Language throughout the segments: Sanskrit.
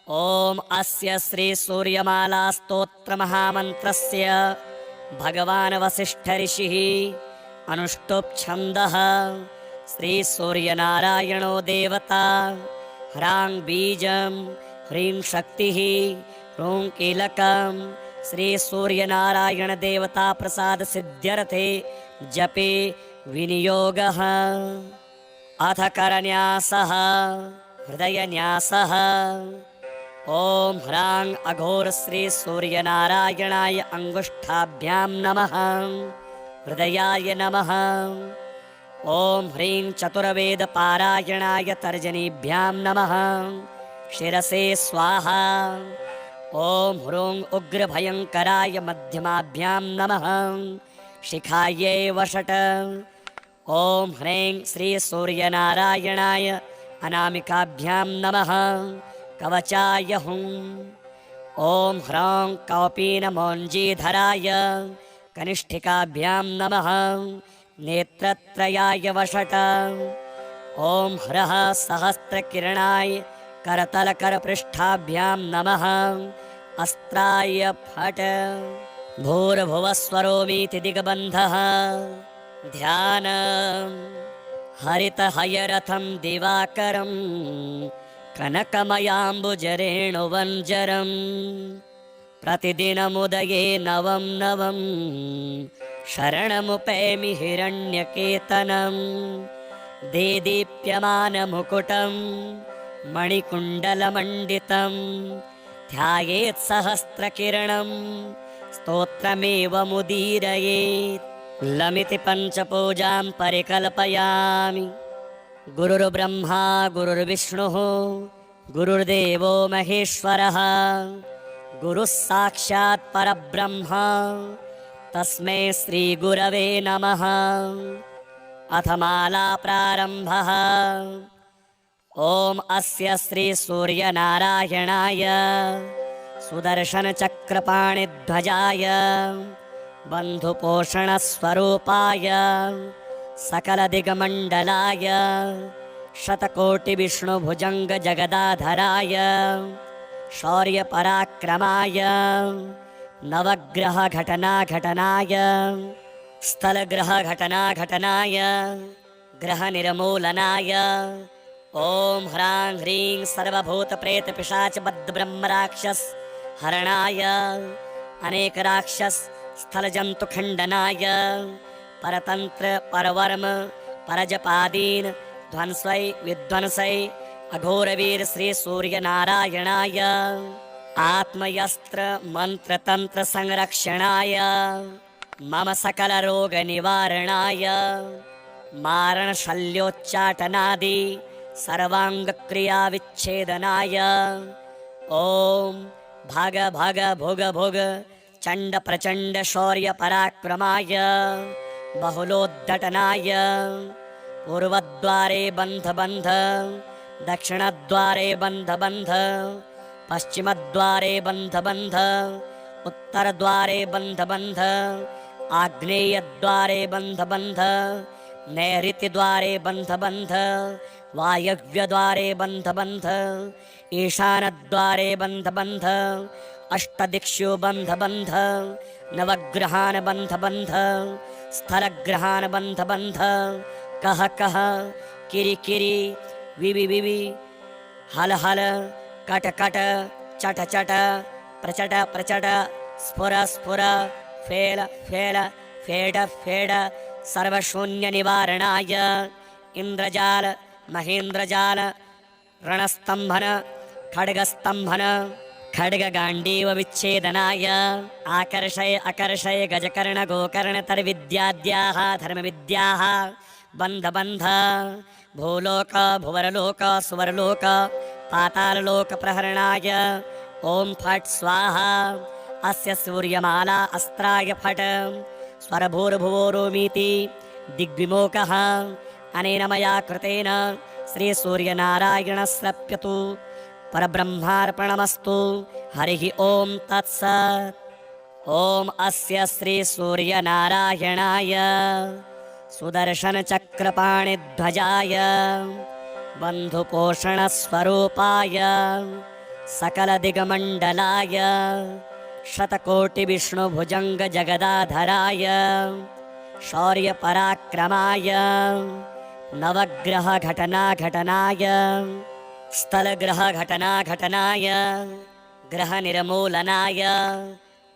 ॐ अस्य श्री सूर्यमाला स्तोत्र महामन्त्रस्य भगवान् वसिष्ठ ऋषिः अनुष्टुप् छन्दः श्री सूर्यनारायणो देवता। ह्रां बीजं ह्रीं शक्तिः ह्रूं कीलकं श्री सूर्यनारायण देवता प्रसाद सिद्ध्यर्थे जपे विनियोगः। अथ करन्यासः हृदयन्यासः। ॐ ह्रां अघोर श्री सूर्यनारायणाय अंगुष्ठाभ्यां नमः। हृदयाय नमः। ॐ ह्रीं चतुर्वेद पारायणाय तर्जनीभ्यां नमः। शिरसे स्वाहा। ॐ ह्रूं उग्रभयङ्कराय मध्यमाभ्यां नमः। शिखायै वषट्। ॐ ह्रीं श्री सूर्यनारायणाय अनामिकाभ्यां नमः। कवचाय हुं। ॐ ह्रौं कौपीनमौञ्जीधराय कनिष्ठिकाभ्यां नमः। नेत्रत्रयाय वषट्। ॐ ह्रः सहस्रकिरणाय करतलकरपृष्ठाभ्यां नमः। अस्त्राय फट्। भूर्भुवस्वरोमीति दिग्बन्धः। ध्यानम्। हरितहयरथं दिवाकरं कनकमयाम्बुजरेणुवञ्जरं प्रतिदिनमुदये नवं नवं शरणमुपैमि हिरण्यकेतनं। देदीप्यमानमुकुटं मणिकुण्डलमण्डितं ध्यायेत् सहस्रकिरणं स्तोत्रमेवमुदीरयेत्। लमिति पञ्चपूजां परिकल्पयामि। गुरुर्ब्रह्मा गुरुर्विष्णुः गुरुर्देवो महेश्वरः गुरुः साक्षात् परब्रह्म तस्मै श्रीगुरवे नमः। अथ माला प्रारम्भः। ॐ अस्य श्री सूर्यनारायणाय सुदर्शनचक्रपाणिध्वजाय बन्धुपोषणस्वरूपाय सकलदिग्मण्डलाय शतकोटिविष्णुभुजङ्गजगदाधराय शौर्यपराक्रमाय नवग्रहघटनाघटनाय स्थलग्रहघटनाघटनाय ग्रहनिर्मूलनाय ॐ ह्रां ह्रीं सर्वभूतप्रेतपिशाचबद्धब्रह्मराक्षस हरणाय अनेकराक्षस स्थलजन्तुखण्डनाय परतन्त्र परवर्म परजपादीन ध्वंसै विध्वंसै अघोरवीर श्री सूर्यनारायणाय आत्मयस्त्र मन्त्रतन्त्र संरक्षणाय मम सकलरोगनिवारणाय मारणशल्योच्चाटनादि सर्वाङ्गक्रियाविच्छेदनाय ॐ भग भग भुग भुग चण्ड प्रचण्ड शौर्य पराक्रमाय बहुलोद्घटनाय पूर्वद्वारे बन्ध बन्ध दक्षिणद्वारे बन्ध बन्ध पश्चिमद्वारे बन्ध बन्ध उत्तरद्वारे बन्ध बन्ध आग्नेयद्वारे बन्ध बन्ध नैऋत्यद्वारे बन्ध बन्ध वायव्यद्वारे बन्ध बन्ध ईशानद्वारे बन्ध बन्ध अष्टदिक्षु बन्ध बन्ध नवग्रहान् बन्ध बन्ध स्थलग्रहान् बन्ध बन्ध कह कह किरि किरि विवि विवि हल हल कट कट चट चट प्रचट प्रचट स्फुर स्फुर फेल फेल फेड फेड सर्वशून्यनिवारणाय इन्द्रजाल महेन्द्रजाल रणस्तम्भन खड्गस्तम्भन खड्गगाण्डीव विच्छेदनाय आकर्षय अकर्षय गजकर्ण गोकर्ण तर्विद्याद्याः धर्मविद्याः बन्ध बन्ध भूलोक भुवरलोक सुवरलोक पाताललोक प्रहरणाय ॐ फट् स्वाहा। अस्य सूर्यमाला अस्त्राय फट् स्वरभूर्भुवोरोमीति दिग्विमोकः अनेन मया कृतेन श्री सूर्यनारायणस्रप्यतु परब्रह्मार्पणमस्तु। हरिः ॐ तत्सत्। ॐ अस्य श्री सूर्यनारायणाय सुदर्शनचक्रपाणिध्वजाय बन्धुपोषणस्वरूपाय सकलदिगमण्डलाय शतकोटिविष्णुभुजङ्गजगदाधराय शौर्यपराक्रमाय नवग्रहघटनाघटनाय स्थलग्रहघटनाघटनाय ग्रहनिर्मूलनाय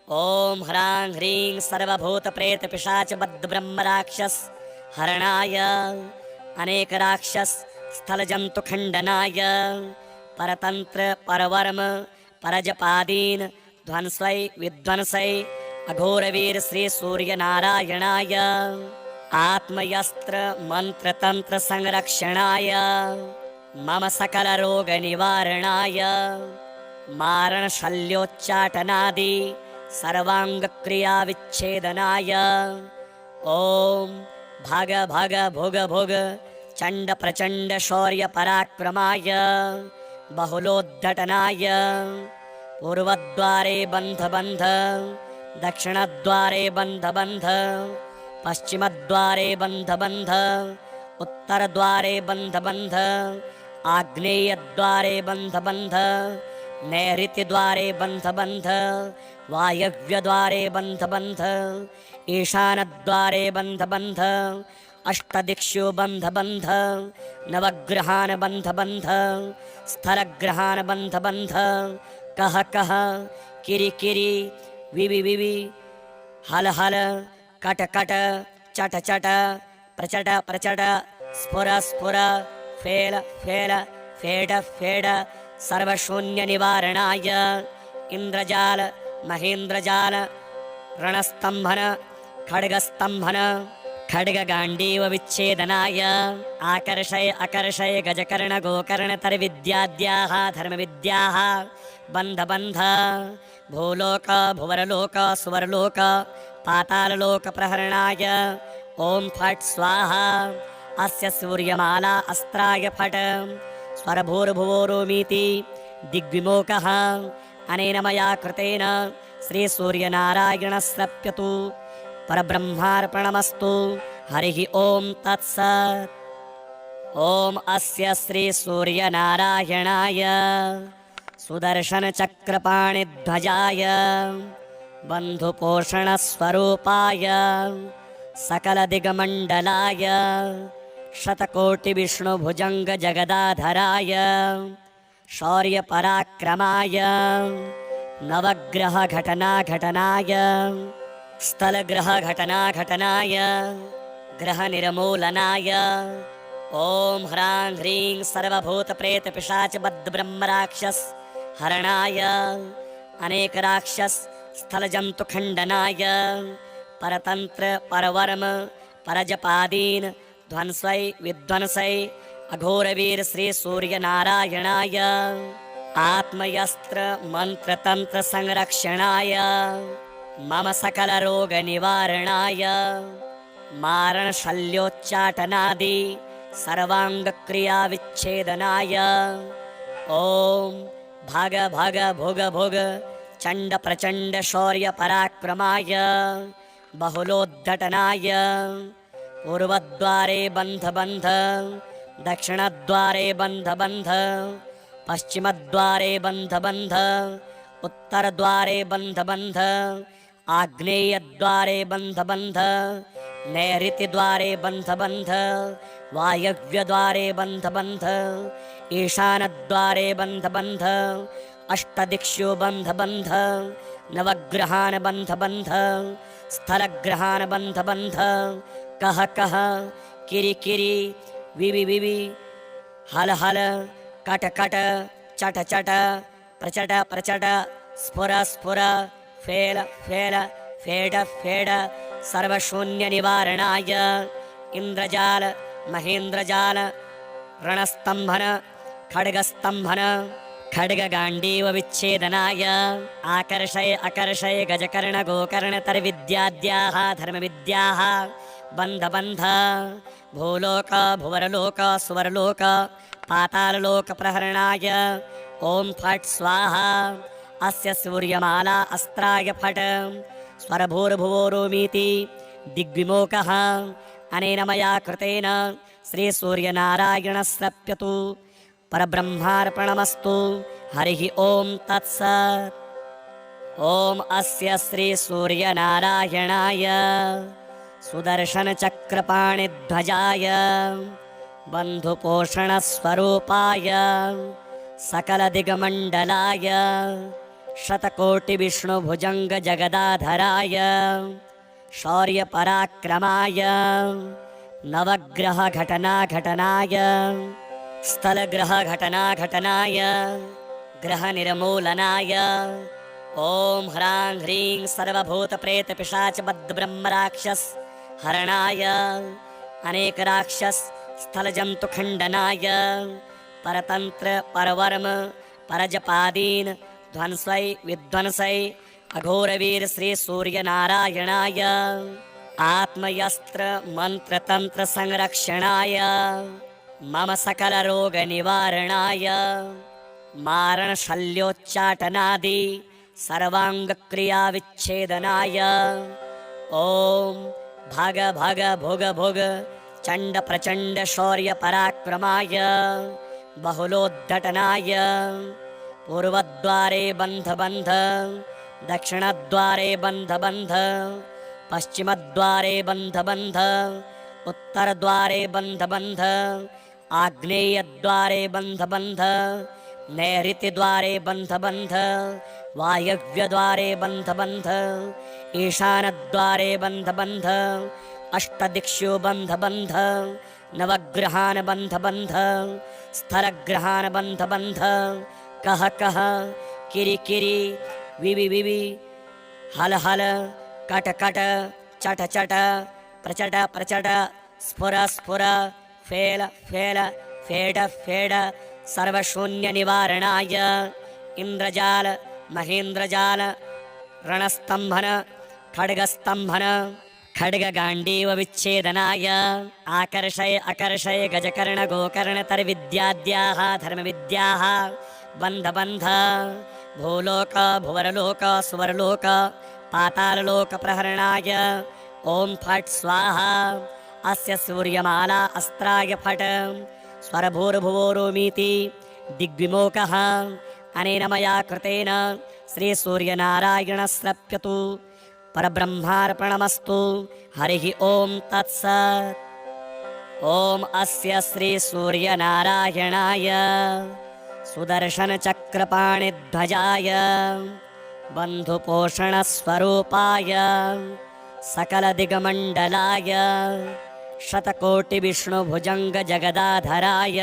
ॐ ह्रां ह्रीं सर्वभूतप्रेतपिशाचबद्धब्रह्मराक्षस हरणाय अनेकराक्षस स्थलजन्तुखण्डनाय परतन्त्र परवर्म परजपादीन ध्वंसै विध्वंसै अघोरवीर श्री सूर्यनारायणाय आत्मयस्त्र मंत्रतंत्र संरक्षणाय मम सकल रोग निवारणाय मारण शल्योच्चाटनादि सर्वांग क्रिया विच्छेदनाय ओम भग भग भुग भुग चंड प्रचंड शौर्य पराक्रमाय बहुलोद्धटनाय पूर्वद्वारे बंध बंध दक्षिणद्वारे बंध बंध पश्चिमद्वारे बंध बंध उत्तरद्वारे बंध बंध आग्नेयद्वारे बंध बंध नैऋत्यद्वारे बंध बंध वायव्यद्वारे बंध बंध ईशानद्वारे बंध बंध अष्टदिक्षु बंध बंध नवग्रहान् बंध बंध स्थलग्रहान् बंध बंध कह कह किरि किरि विवि विवि हल हल कट कट चट चट प्रचट प्रचट स्फुर स्फुर फेल फेल फेड फेड सर्वशून्य निवारणाय इंद्रजाल महेंद्रजाल रणस्तंभन खड्गस्तंभन खड्गगांडीव विच्छेदनाय आकर्षय अकर्षय गजकर्ण गोकर्ण तरविद्याद्याः धर्मविद्याः बंध बंध भूलोक भुवरलोक सुवरलोक पाताललोक प्रहरणाय ओम फट् स्वाहा अस्य सूर्यमाला अस्त्राय फट् स्वरभूर्भुवोरोमीति दिग्विमोकः अनेन मया कृतेन श्री सूर्यनारायणस्रप्यतु परब्रह्मार्पणमस्तु हरिः ओम तत्सत् ओम अस्य श्री सूर्यनारायणाय सुदर्शनचक्रपाणिध्वजाय बन्धुपोषणस्वरूपाय सकलदिगमण्डलाय शतकोटिविष्णुभुजङ्गजगदाधराय शौर्यपराक्रमाय नवग्रहघटनाघटनाय स्थलग्रहघटनाघटनाय ग्रहनिर्मूलनाय ॐ ह्रां ह्रीं सर्वभूतप्रेतपिशाचबद्धब्रह्मराक्षस हरणाय अनेकराक्षस स्थलजन्तुखण्डनाय परतन्त्र परवर्म परजपादीन ध्वंसै विध्वंसै अघोरवीर श्री सूर्यनारायणाय आत्मयस्त्र मंत्रतंत्र संरक्षणाय मम सकल रोग निवारणाय मारण शल्योच्चाटनादि सर्वांग क्रिया विच्छेदनाय ओम भग भग भुग भुग चंड प्रचंड शौर्य पराक्रमाय बहुलोद्धटनाय पूर्वद्वारे बंध बंध दक्षिणद्वारे बंध बंध पश्चिमद्वारे बंध बंध उत्तरद्वारे बंध बंध आग्नेयद्वारे बंध बंध नैऋत्यद्वारे बंध बंध वायव्यद्वारे बंध बंध ईशानद्वारे बंध बंध अष्टदिक्षु बंध बंध नवग्रहान् बंध बंध स्थलग्रहान् बंध बंध कह कह किरि किरि विवि विवि हल हल कट कट चट चट प्रचट प्रचट स्फुर स्फुर फेल फेल फेड फेड सर्वशून्य निवारणाय इंद्रजाल महेंद्रजाल रणस्तंभन खड्गस्तंभन खड्गगांडीव विच्छेदनाय आकर्षय अकर्षय गजकर्ण गोकर्ण तरविद्याद्याः धर्मविद्याः बंध बंध भूलोक भुवरलोक सुवरलोक पाताललोक प्रहरणाय ओम फट् स्वाहा अस्य सूर्यमाला अस्त्राय फट् स्वरभूर्भुवोरोमीति दिग्विमोकः अनेन मया कृतेन श्री सूर्यनारायणस्रप्यतु परब्रह्मार्पणमस्तु। हरिः ओं तत्सत्। ॐ अस्य श्री सूर्यनारायणाय सुदर्शनचक्रपाणिध्वजाय बन्धुपोषणस्वरूपाय सकलदिग्मण्डलाय शतकोटिविष्णुभुजङ्गजगदाधराय शौर्यपराक्रमाय नवग्रहघटनाघटनाय स्थलग्रहघटनाघटनाय ग्रहनिर्मूलनाय ॐ ह्रां ह्रीं सर्वभूतप्रेतपिशाचबद्धब्रह्मराक्षस हरणाय अनेकराक्षस स्थलजन्तुखण्डनाय परतन्त्र परवर्म परजपादीन ध्वंसै विध्वंसै अघोरवीर श्री सूर्यनारायणाय आत्मयस्त्र मंत्रतंत्र संरक्षणाय मम सकलरोगनिवारणाय मारणशल्योच्चाटनादि सर्वाङ्गक्रियाविच्छेदनाय ॐ भग भग भुग भुग चण्ड प्रचण्ड शौर्य पराक्रमाय बहुलोद्धटनाय पूर्वद्वारे बन्ध बन्ध दक्षिणद्वारे बन्ध बन्ध पश्चिमद्वारे बन्ध बन्ध उत्तरद्वारे बन्ध बन्ध आग्नेयद्वारे बन्ध बन्ध नैऋत्यद्वारे बन्ध बन्ध वायव्यद्वारे बन्ध बन्ध ईशानद्वारे बन्ध बन्ध अष्टदिक्षु बन्ध बन्ध नवग्रहान् बन्ध बन्ध स्थलग्रहान् बन्ध बन्ध कह कह किरि किरि विवि विवि हल हल कट कट चट चट प्रचट प्रचट स्फुर स्फुर फेल फेल फेड फेड सर्वशून्य निवारणाय इंद्रजाल महेंद्रजाल रणस्तंभन खड्गस्तंभन खड्गगांडीव विच्छेदनाय आकर्षय अकर्षय गजकर्ण गोकर्ण तरविद्याद्याः धर्मविद्याः बन्ध बन्ध भूलोक भुवरलोक सुवरलोक पाताललोक प्रहरणाय ओम फट् स्वाहा अस्य सूर्यमाला अस्त्राय फट् स्वरभूर्भुवोरुमीति दिग्विमोकः अनेन मया कृतेन श्री सूर्यनारायणस्रप्यतु परब्रह्मार्पणमस्तु। हरिः ओं तत्सत्। ॐ अस्य श्री सूर्यनारायणाय सुदर्शनचक्रपाणिध्वजाय बन्धुपोषणस्वरूपाय सकलदिग्मण्डलाय शतकोटिविष्णुभुजङ्गजगदाधराय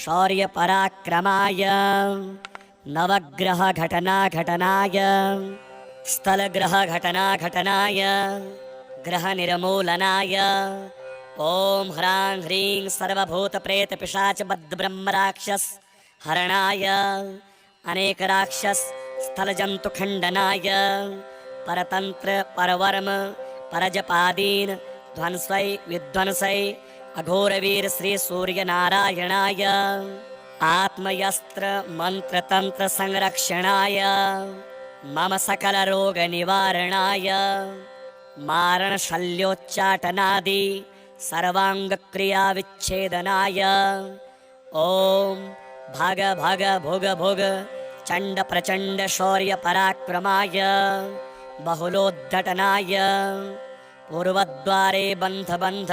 शौर्यपराक्रमाय नवग्रहघटनाघटनाय स्थलग्रहघटनाघटनाय ग्रहनिर्मूलनाय ॐ ह्रां ह्रीं सर्वभूतप्रेतपिशाचबद्धब्रह्मराक्षस हरणाय अनेकराक्षस स्थलजन्तुखण्डनाय परतन्त्र परवर्म परजपादीन ध्वंसै विध्वंसै अघोरवीर श्री सूर्यनारायणाय आत्मयस्त्र मंत्रतंत्र संरक्षणाय मम सकलरोगनिवारणाय मारणशल्योच्चाटनादि सर्वाङ्गक्रियाविच्छेदनाय ॐ भग भग भुग भुग चण्ड प्रचण्ड शौर्य पराक्रमाय बहुलोद्धटनाय पूर्वद्वारे बन्ध बन्ध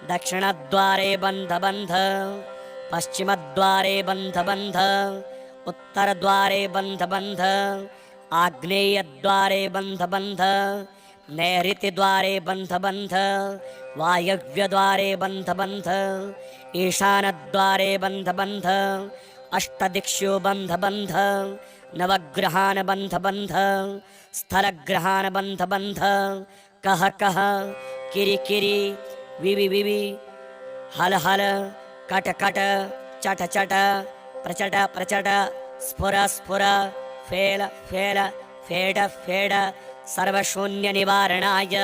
दक्षिणद्वारे बन्ध बन्ध पश्चिमद्वारे बन्ध बन्ध उत्तरद्वारे बन्ध बन्ध आग्नेयद्वारे बन्ध बन्ध नैऋत्यद्वारे बन्ध बन्ध वायव्यद्वारे बन्ध बन्ध ईशानद्वारे बन्ध बन्ध अष्टदिक्षु बन्ध बन्ध नवग्रहान् बन्ध बन्ध स्थलग्रहान् बन्ध बन्ध कह कह किरि किरि विवि विवि हल हल कट कट चट चट प्रचट प्रचट स्फुर स्फुर फेल फेल फेड फेड सर्वशून्य निवारणाय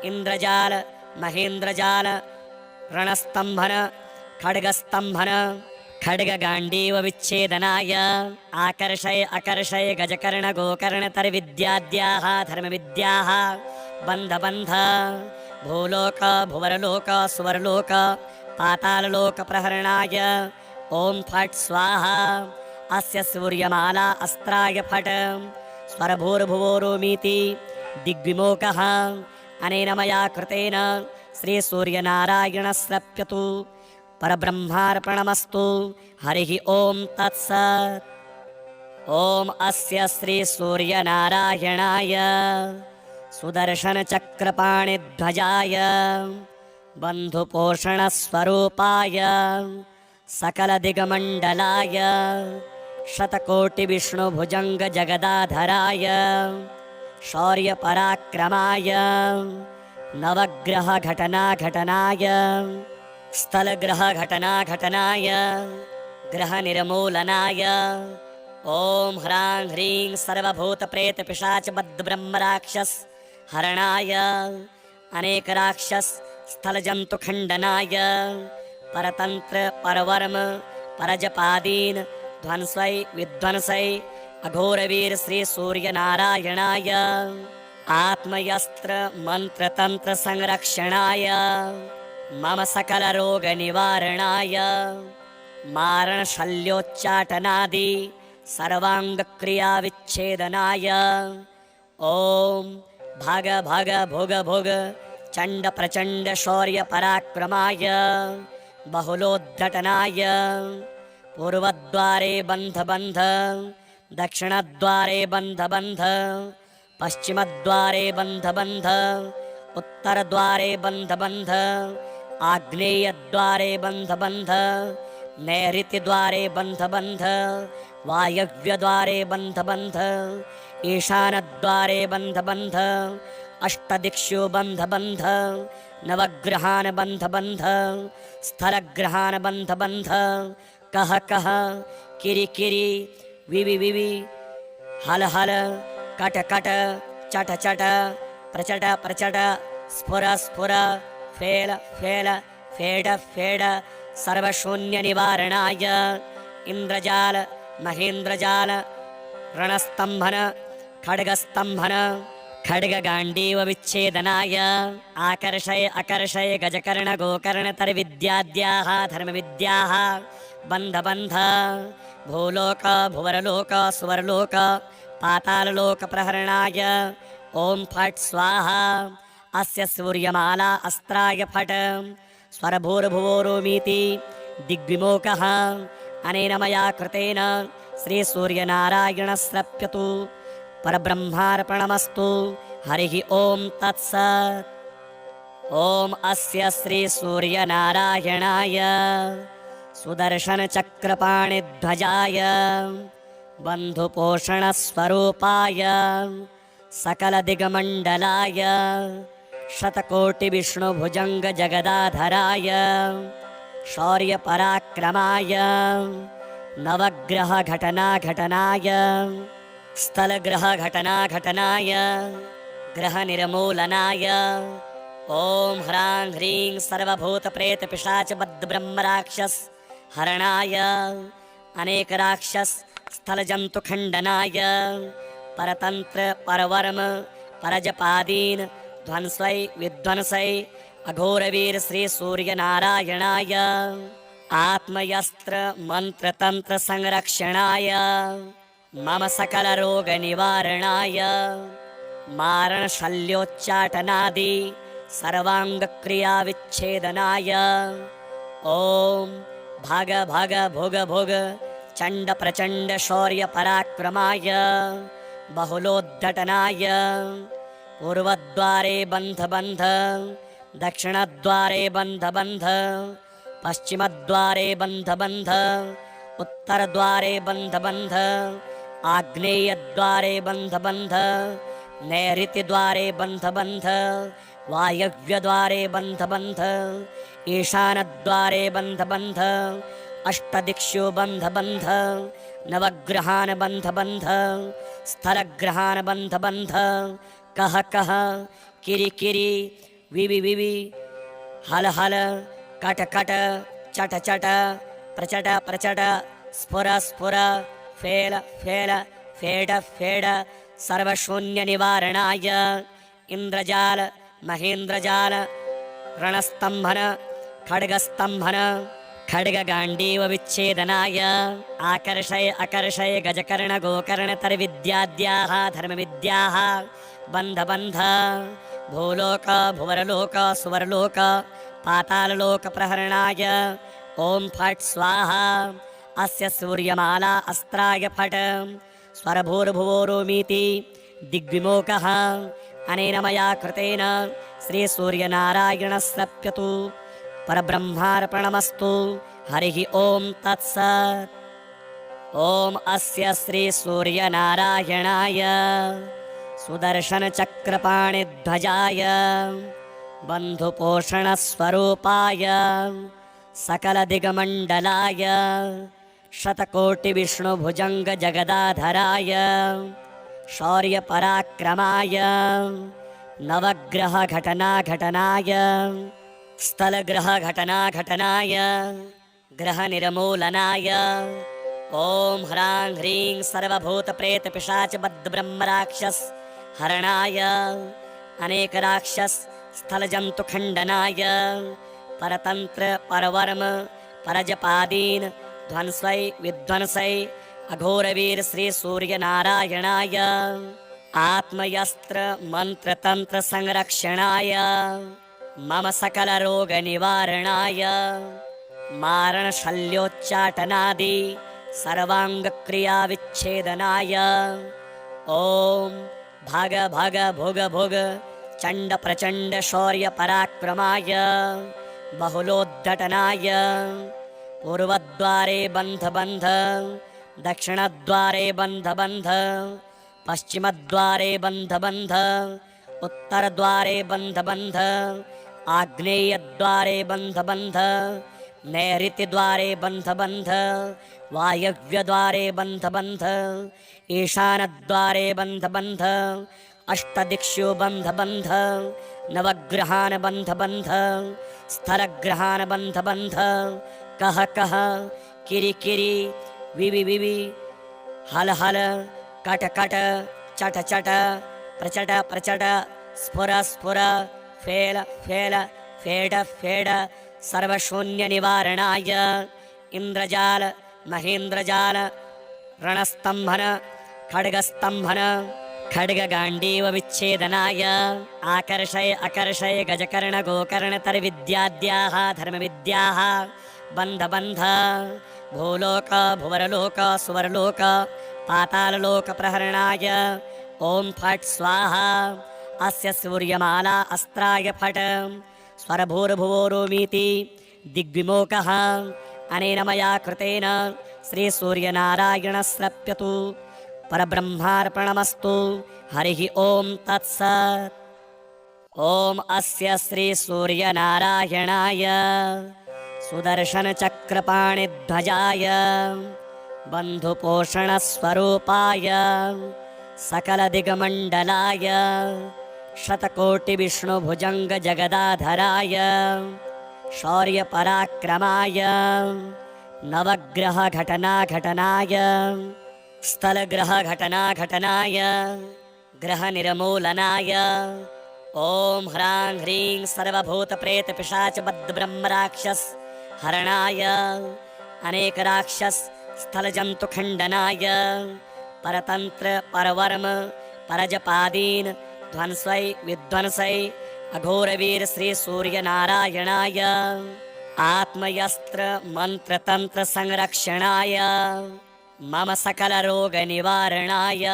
इंद्रजाल महेंद्रजाल रणस्तंभन खड्गस्तंभन खड्गगांडीव विच्छेदनाय आकर्षय अकर्षय गजकर्ण गोकर्ण तरविद्याद्याः धर्मविद्याः बन्ध बन्ध भूलोक भुवरलोक सुवरलोक पाताललोक प्रहरणाय ॐ फट् स्वाहा अस्य सूर्यमाला अस्त्राय फट् स्वरभूर्भुवोरोमीति दिग्विमोकः अनेन मया कृतेन श्रीसूर्यनारायणस्रप्यतु परब्रह्मार्पणमस्तु हरिः ॐ तत्सत्। ॐ अस्य श्रीसूर्यनारायणाय सुदर्शनचक्रपाणिध्वजाय बन्धुपोषणस्वरूपाय सकलदिगमण्डलाय शतकोटिविष्णुभुजङ्गजगदाधराय शौर्यपराक्रमाय नवग्रहघटनाघटनाय स्थलग्रहघटनाघटनाय ग्रहनिर्मूलनाय ॐ ह्रां ह्रीं सर्वभूतप्रेतपिशाचबद्धब्रह्मराक्षस हरणाय अनेकराक्षस स्थलजन्तुखण्डनाय परतन्त्र परवर्म परजपादीन ध्वंसै विध्वंसै अघोरवीर श्रीसूर्यनारायणाय आत्मयस्त्र मन्त्रतन्त्र संरक्षणाय मम सकलरोगनिवारणाय मारणशल्योच्चाटनादि सर्वाङ्गक्रियाविच्छेदनाय ॐ भग भग भुग भुग चण्ड प्रचण्ड शौर्यपराक्रमाय बहुलोद्धटनाय पूर्वद्वारे बन्ध बन्ध दक्षिणद्वारे बन्ध बन्ध पश्चिमद्वारे बन्ध बन्ध उत्तरद्वारे बन्ध बन्ध आग्नेयद्वारे बन्ध बन्ध नैऋत्यद्वारे बन्ध बन्ध वायव्यद्वारे बन्ध बन्ध ईशानद्वारे बन्ध बन्ध अष्टदिक्षु बन्ध बन्ध नवग्रहान् बन्ध बन्ध स्थलग्रहान् बन्ध बन्ध कह कह किरि किरि विवि विवि हल हल कट कट चट चट प्रचट प्रचट स्फुर स्फुर फेल फेल फेड फेड सर्वशून्यनिवारणाय इन्द्रजाल महेन्द्रजाल रणस्तम्भन खड्गस्तम्भन खड्गगाण्डीवविच्छेदनाय आकर्षय अकर्षय गजकर्ण गोकर्ण तर्विद्याद्याः धर्मविद्याः बन्ध बन्ध भूलोक भुवरलोक सुवरलोक पाताललोक प्रहरणाय ॐ फट् स्वाहा अस्य सूर्यमाला अस्त्राय फट् स्वरभूर्भुवोरोमीति दिग्विमोकः अनेन मया कृतेन श्रीसूर्यनारायणस्रप्यतु परब्रह्मार्पणमस्तु हरिः ॐ तत्सत्। ॐ अस्य श्रीसूर्यनारायणाय सुदर्शनचक्रपाणिध्वजाय बन्धुपोषणस्वरूपाय सकलदिगमण्डलाय शतकोटिविष्णुभुजङ्गजगदाधराय शौर्यपराक्रमाय नवग्रहघटनाघटनाय स्थलग्रहघटनाघटनाय ग्रहनिर्मूलनाय ॐ ह्रां ह्रीं सर्वभूतप्रेतपिशाचबद्धब्रह्मराक्षस हरणाय अनेकराक्षस स्थलजन्तुखण्डनाय परतन्त्र परवर्म परजपादीन ध्वंसै विध्वंसै अघोरवीर श्रीसूर्यनारायणाय आत्मयस्त्र मन्त्रतन्त्र संरक्षणाय मम सकलरोगनिवारणाय मारणशल्योच्चाटनादि सर्वाङ्गक्रियाविच्छेदनाय ॐ भग भग भुग भुग चण्ड प्रचण्ड शौर्यपराक्रमाय बहुलोद्धटनाय पूर्वद्वारे बन्ध बन्ध दक्षिणद्वारे बन्ध बन्ध पश्चिमद्वारे बन्ध बन्ध उत्तरद्वारे बन्ध बन्ध आग्नेयद्वारे बन्ध बन्ध नैऋत्यद्वारे बन्ध बन्ध वायव्यद्वारे बन्ध बन्ध ईशानद्वारे बन्ध बन्ध अष्टदिक्षु बन्ध बन्ध नवग्रहान् बन्ध बन्ध स्थलग्रहान् बन्ध बन्ध कह कह किरि किरि विवि विवि हल हल कट कट चट चट प्रचट प्रचट स्फुर स्फुर फेल फेल फेड फेड सर्वशून्यनिवारणाय इन्द्रजाल महेन्द्रजाल रणस्तम्भन खड्गस्तम्भन खड्गगाण्डीव विच्छेदनाय आकर्षय अकर्षय गजकर्ण गोकर्ण तर्विद्याद्याः धर्मविद्याः बन्ध बन्ध भूलोक भुवरलोक सुवरलोक पाताललोक प्रहरणाय ओम फट् स्वाहा। अस्य सूर्यमाला अस्त्राय फट् स्वरभूर्भुवोरुमीति दिग्विमोकः अनेन मया कृतेन श्री सूर्यनारायणस्रप्यतु परब्रह्मार्पणमस्तु। हरिः ओम तत्सत्। ओम अस्य श्री सूर्यनारायणाय सुदर्शनचक्रपाणिध्वजाय बन्धुपोषणस्वरूपाय सकलदिगमण्डलाय शतकोटिविष्णुभुजङ्गजगदाधराय शौर्यपराक्रमाय नवग्रहघटनाघटनाय स्थलग्रहघटनाघटनाय ग्रहनिर्मूलनाय ओम ह्रां ह्रीं सर्वभूतप्रेतपिशाचबद्धब्रह्मराक्षस हरणाय अनेकराक्षस स्थलजन्तुखण्डनाय परतन्त्र परवर्म परजपादीन ध्वंसै विध्वंसै अघोरवीर श्री सूर्यनारायणाय आत्मयस्त्र मंत्रतंत्र संरक्षणाय मम सकलरोगनिवारणाय मारणशल्योच्चाटनादि सर्वाङ्गक्रियाविच्छेदनाय ओम भग भग भुग भुग चण्ड प्रचण्ड शौर्य पराक्रमाय बहुलोद्धटनाय पूर्वद्वारे बन्ध बन्ध दक्षिणद्वारे बन्ध बन्ध पश्चिमद्वारे बन्ध बन्ध उत्तरद्वारे बन्ध बन्ध आग्नेयद्वारे बन्ध बन्ध नैऋत्यद्वारे बन्ध बन्ध वायव्यद्वारे बन्ध बन्ध ईशानद्वारे बन्ध बन्ध अष्टदिक्षु बन्ध बन्ध नवग्रहान् बन्ध बन्ध स्थलग्रहान् बन्ध बन्ध कह कह किरि किरि विवि विवि हल हल कट कट चट चट प्रचट प्रचट स्फुर स्फुर फेल फेल फेड फेड सर्वशून्य निवारणाय इंद्रजाल महेन्द्रजाल रणस्तंभन खड्गस्तंभन खड्गगाण्डीव विच्छेदनाय आकर्षय अकर्षय गजकर्ण गोकर्ण तर्विद्याद्याः धर्मविद्याः बन्ध बन्ध भूलोक भुवरलोक सुवरलोक पाताललोक प्रहरणाय ओम फट् स्वाहा। अस्य सूर्यमाला अस्त्राय फट् स्वरभूर्भुवोरुमीति दिग्विमोकः अनेन मया कृतेन श्री सूर्यनारायणस्रप्यतु परब्रह्मार्पणमस्तु। हरिः ओम तत्सत्। ओम अस्य श्री सूर्यनारायणाय सुदर्शनचक्रपाणिध्वजाय बन्धुपोषणस्वरूपाय सकलदिगमण्डलाय शतकोटिविष्णुभुजङ्गजगदाधराय शौर्यपराक्रमाय नवग्रहघटनाघटनाय स्थलग्रहघटनाघटनाय ग्रहनिर्मूलनाय ओम ह्रां ह्रीं सर्वभूतप्रेतपिशाचबद्धब्रह्मराक्षस हरणाय अनेकराक्षस स्थलजन्तुखण्डनाय परतन्त्र परवर्म परजपादीन ध्वंसै विध्वंसै अघोरवीर श्री सूर्यनारायणाय आत्मयस्त्र मंत्रतंत्र संरक्षणाय मम सकलरोगनिवारणाय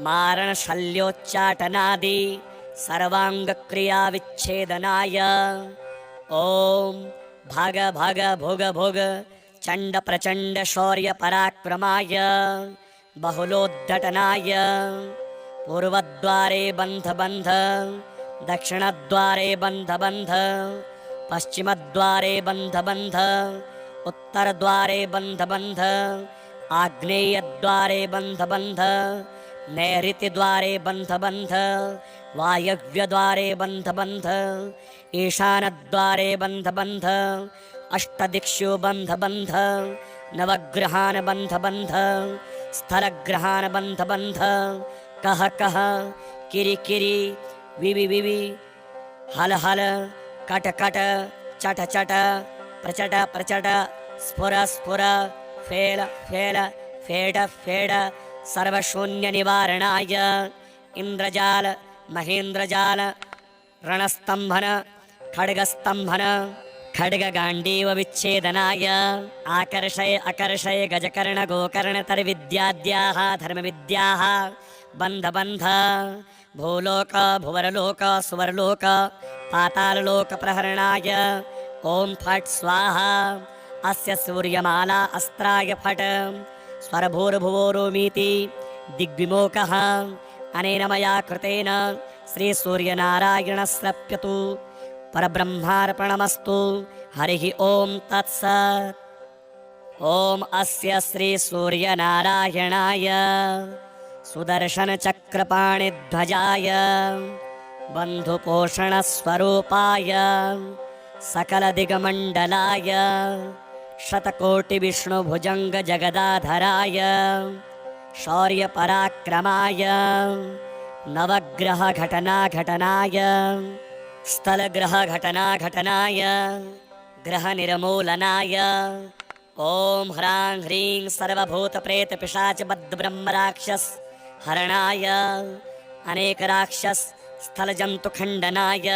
मारणशल्योच्चाटनादि सर्वाङ्गक्रियाविच्छेदनाय ओम भग भग भुग भुग चण्ड प्रचण्ड शौर्य पराक्रमाय बहुलोद्धटनाय पूर्वद्वारे बन्ध बन्ध दक्षिणद्वारे बन्ध बन्ध पश्चिमद्वारे बन्ध बन्ध उत्तरद्वारे बन्ध बन्ध आग्नेयद्वारे बन्ध बन्ध नैऋत्यद्वारे बन्ध बन्ध वायव्यद्वारे बन्ध बन्ध ईशानद्वारे बन्ध बन्ध अष्टदिक्षु बन्ध बन्ध नवग्रहान् बन्ध बन्ध स्थलग्रहान् बन्ध बन्ध कह कह किरि किरि विवि विवि हल हल कट कट चट चट प्रचट प्रचट स्फुर स्फुर फेल फेल फेड फेड सर्वशून्यनिवारणाय इन्द्रजाल महेन्द्रजाल रणस्तम्भन खड्गस्तम्भन खड्गगाण्डीव विच्छेदनाय आकर्षय अकर्षय गजकर्ण गोकर्णतर्विद्याद्याः धर्मविद्याः बन्ध बन्ध भूलोक भुवरलोक सुवरलोक पाताललोक प्रहरणाय ॐ फट् स्वाहा अस्य सूर्यमाला अस्त्राय फट् स्वरभूर्भुवोरुमीति दिग्विमोकः अनेन मया कृतेन श्रीसूर्यनारायणस्रप्यतु परब्रह्मार्पणमस्तु हरिः ॐ तत्सत् ॐ अस्य श्रीसूर्यनारायणाय सुदर्शनचक्रपाणिध्वजाय बन्धुपोषणस्वरूपाय सकलदिगमण्डलाय शतकोटिविष्णुभुजङ्गजगदाधराय शौर्यपराक्रमाय नवग्रहघटनाघटनाय स्थलग्रहघटनाघटनाय ग्रहनिर्मूलनाय ॐ ह्रां ह्रीं सर्वभूतप्रेतपिशाचबद्धब्रह्मराक्षस हरणाय अनेकराक्षस स्थलजन्तुखण्डनाय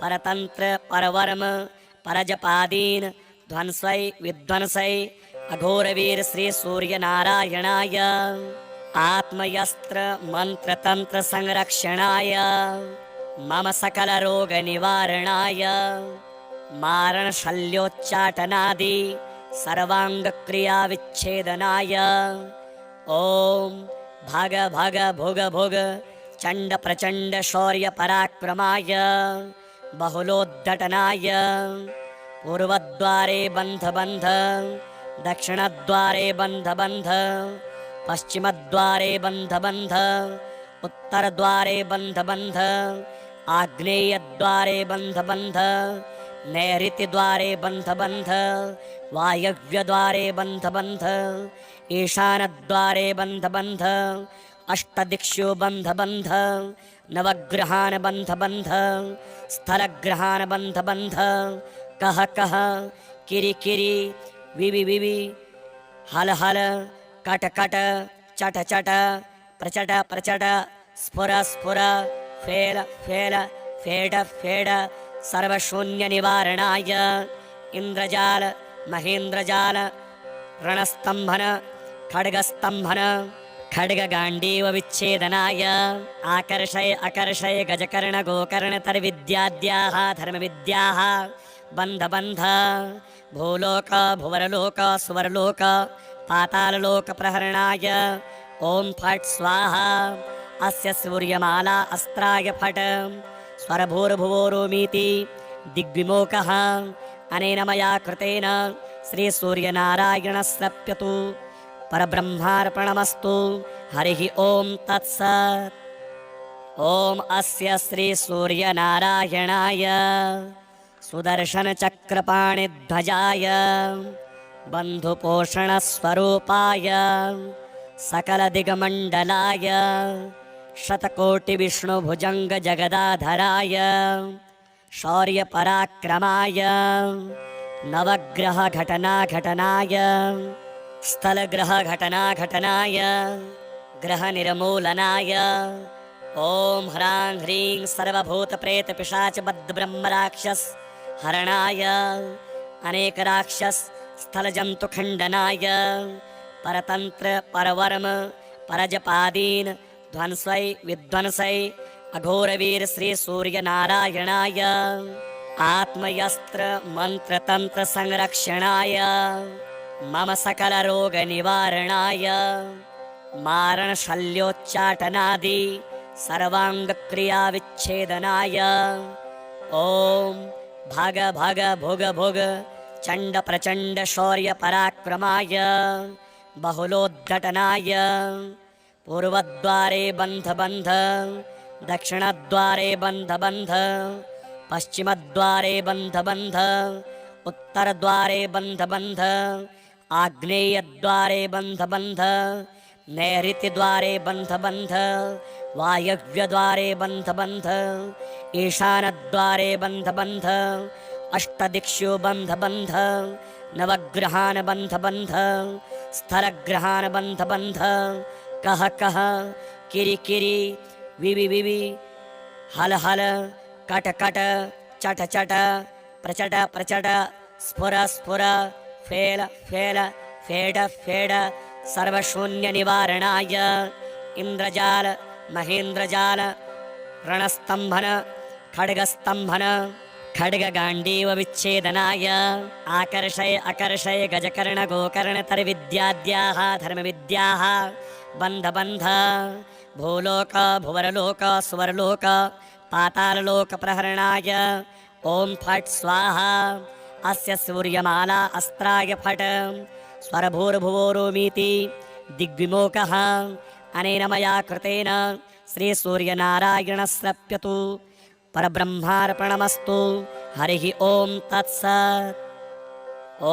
परतन्त्र परवर्म परजपादीन् ध्वंसै विध्वंसै अघोरवीर श्रीसूर्यनारायणाय आत्मयस्त्र मन्त्रतन्त्र संरक्षणाय मम सकलरोगनिवारणाय मारणशल्योच्चाटनादि सर्वाङ्गक्रियाविच्छेदनाय ॐ भग भग भुग भुग चण्ड प्रचण्ड शौर्यपराक्रमाय बहुलोद्घटनाय पूर्वद्वारे बन्ध बन्ध दक्षिणद्वारे बन्ध बन्ध पश्चिमद्वारे बन्ध बन्ध उत्तरद्वारे बन्ध बन्ध आग्नेयद्वारे बन्ध बन्ध नैऋत्यद्वारे बन्ध बन्ध वायव्यद्वारे बन्ध बन्ध ईशानद्वारे बन्ध बन्ध अष्टदिक्षु बन्ध बन्ध नवग्रहान् बन्ध बन्ध स्थलग्रहान् बन्ध बन्ध कह कह किरि किरि विवि विवि हल हल कट कट चट चट प्रचट प्रचट स्फुर स्फुर फेल फेल फेड फेड सर्वशून्यनिवारणाय इन्द्रजाल महेन्द्रजाल रणस्तम्भन खड्गस्तम्भन खड्गगाण्डीव विच्छेदनाय आकर्षय अकर्षय गजकर्ण गोकर्णतर्विद्याद्याः धर्मविद्याः बन्ध बन्ध भूलोक भुवरलोक सुवरलोक पाताललोक प्रहरणाय ॐ फट् स्वाहा अस्य सूर्यमाला अस्त्राय फट् स्वरभूर्भुवोरुमीति दिग्विमोकः अनेन मया कृतेन श्रीसूर्यनारायणस्रप्यतु परब्रह्मार्पणमस्तु हरिः ॐ तत्सत् ॐ अस्य श्रीसूर्यनारायणाय सुदर्शनचक्रपाणिध्वजाय बन्धुपोषणस्वरूपाय सकलदिगमण्डलाय शतकोटिविष्णुभुजङ्गजगदाधराय शौर्यपराक्रमाय नवग्रहघटनाघटनाय स्थलग्रहघटनाघटनाय ग्रहनिर्मूलनाय ॐ ह्रां ह्रीं सर्वभूतप्रेतपिशाचबद्धब्रह्मराक्षस हरणाय अनेकराक्षस स्थलजन्तुखण्डनाय परतन्त्र परवर्म परजपादीन् ध्वंसै विध्वंसै अघोरवीर श्रीसूर्यनारायणाय आत्मयस्त्र मन्त्रतन्त्र संरक्षणाय मम सकलरोगनिवारणाय मारणशल्योच्चाटनादि सर्वाङ्गक्रियाविच्छेदनाय ॐ भग भग भुग भुग चण्ड प्रचण्ड शौर्यपराक्रमाय बहुलोद्घटनाय पूर्वद्वारे बन्ध बन्ध दक्षिणद्वारे बन्ध बन्ध पश्चिमद्वारे बन्ध बन्ध उत्तरद्वारे बन्ध बन्ध आग्नेयद्वारे बन्ध बन्ध नैऋत्यद्वारे बन्ध बन्ध वायव्यद्वारे बन्ध बन्ध ईशानद्वारे बन्ध बन्ध अष्टदिक्षु बन्ध बन्ध नवग्रहान् बन्ध बन्ध स्थलग्रहान् बन्ध बन्ध कह कह किरि किरि विवि विवि हल हल कट कट चट चट प्रचट प्रचट स्फुर स्फुर फेल फेल फेड फेड सर्वशून्य निवारणाय इंद्रजाल महेन्द्रजाल रणस्तंभन खड्गस्तंभन खड्गगाण्डीव विच्छेदनाय आकर्षय अकर्षय गजकर्ण गोकर्ण तर्विद्याद्याः धर्मविद्याः बन्ध बन्ध भूलोक भुवरलोक सुवरलोक पाताललोक प्रहरणाय ओम फट् स्वाहा अस्य सूर्यमाला अस्त्राय फट् स्वरभूर्भुवोरोमीति दिग्विमोकः अनेन मया कृतेन श्री सूर्यनारायणस्रप्यतु परब्रह्मार्पणमस्तु हरिः ओम तत्सत्।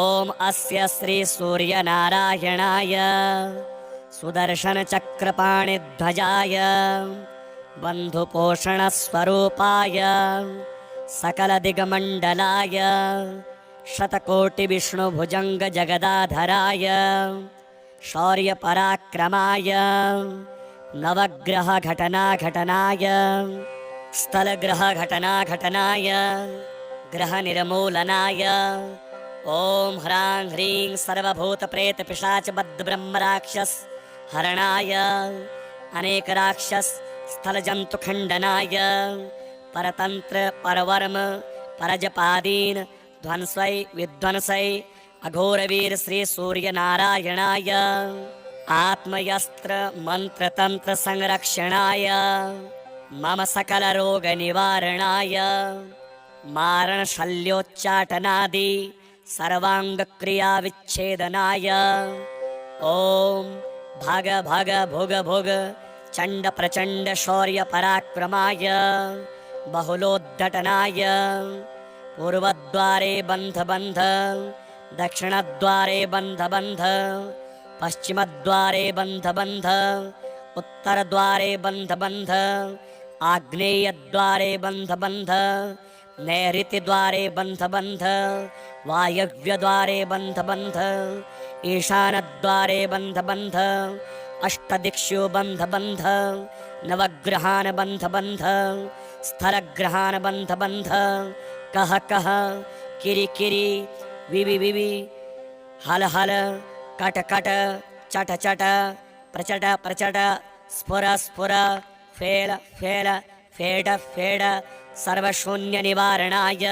ओम अस्य श्री सूर्यनारायणाय सुदर्शनचक्रपाणिध्वजाय बन्धुपोषणस्वरूपाय सकलदिग्मण्डलाय शतकोटिविष्णुभुजङ्गजगदाधराय शौर्यपराक्रमाय नवग्रहघटनाघटनाय स्थलग्रहघटनाघटनाय ग्रहनिर्मूलनाय ओम ह्रां ह्रीं सर्वभूतप्रेतपिशाचबद्धब्रह्मराक्षस हरणाय अनेकराक्षस स्थलजन्तुखण्डनाय परतन्त्र परवर्म परजपादीन ध्वंसै विध्वंसै अघोरवीर श्री सूर्यनारायणाय आत्मयस्त्र मंत्रतंत्र संरक्षणाय मम सकल रोग निवारणाय मारणशल्योच्चाटनादि सर्वांग क्रिया विच्छेदनाय ओम भग भग भुग भुग चंड प्रचंड शौर्य पराक्रमाय बहुलोद्धटनाय पूर्वद्वारे बन्ध बन्ध दक्षिणद्वारे बन्ध बन्ध पश्चिमद्वारे बन्ध बन्ध उत्तरद्वारे बन्ध बन्ध आग्नेयद्वारे बन्ध बन्ध नैऋत्यद्वारे बन्ध बन्ध वायव्यद्वारे बन्ध बन्ध ईशानद्वारे बन्ध बन्ध अष्टदिक्षु बन्ध बन्ध नवग्रहान् बन्ध बन्ध स्थलग्रहान् बन्ध बन्ध कह कह किरि किरि विवि विवि हल हल कट कट चट चट प्रचट प्रचट स्फुर स्फुर फेल फेल फेड फेड सर्वशून्य निवारणाय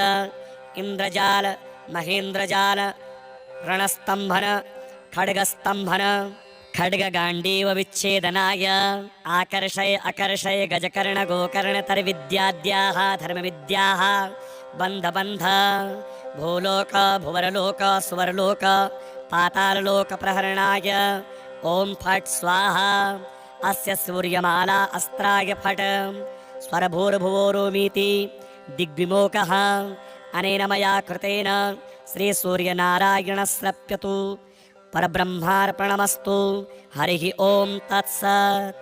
इंद्रजाल महेन्द्रजाल रणस्तंभन खड्गस्तंभन खड्गगाण्डीव विच्छेदनाय आकर्षय अकर्षय गजकर्ण गोकर्ण तर्विद्याद्याः धर्मविद्याः बन्ध बन्ध भूलोक भुवरलोक सुवरलोक पाताललोक प्रहरणाय ओम फट् स्वाहा अस्य सूर्यमाला अस्त्राय फट् स्वरभूर्भुवोरोमीति दिग्विमोकः अनेन मया कृतेन श्री सूर्यनारायणस्रप्यतु परब्रह्मार्पणमस्तु हरिः ओम तत्सत्।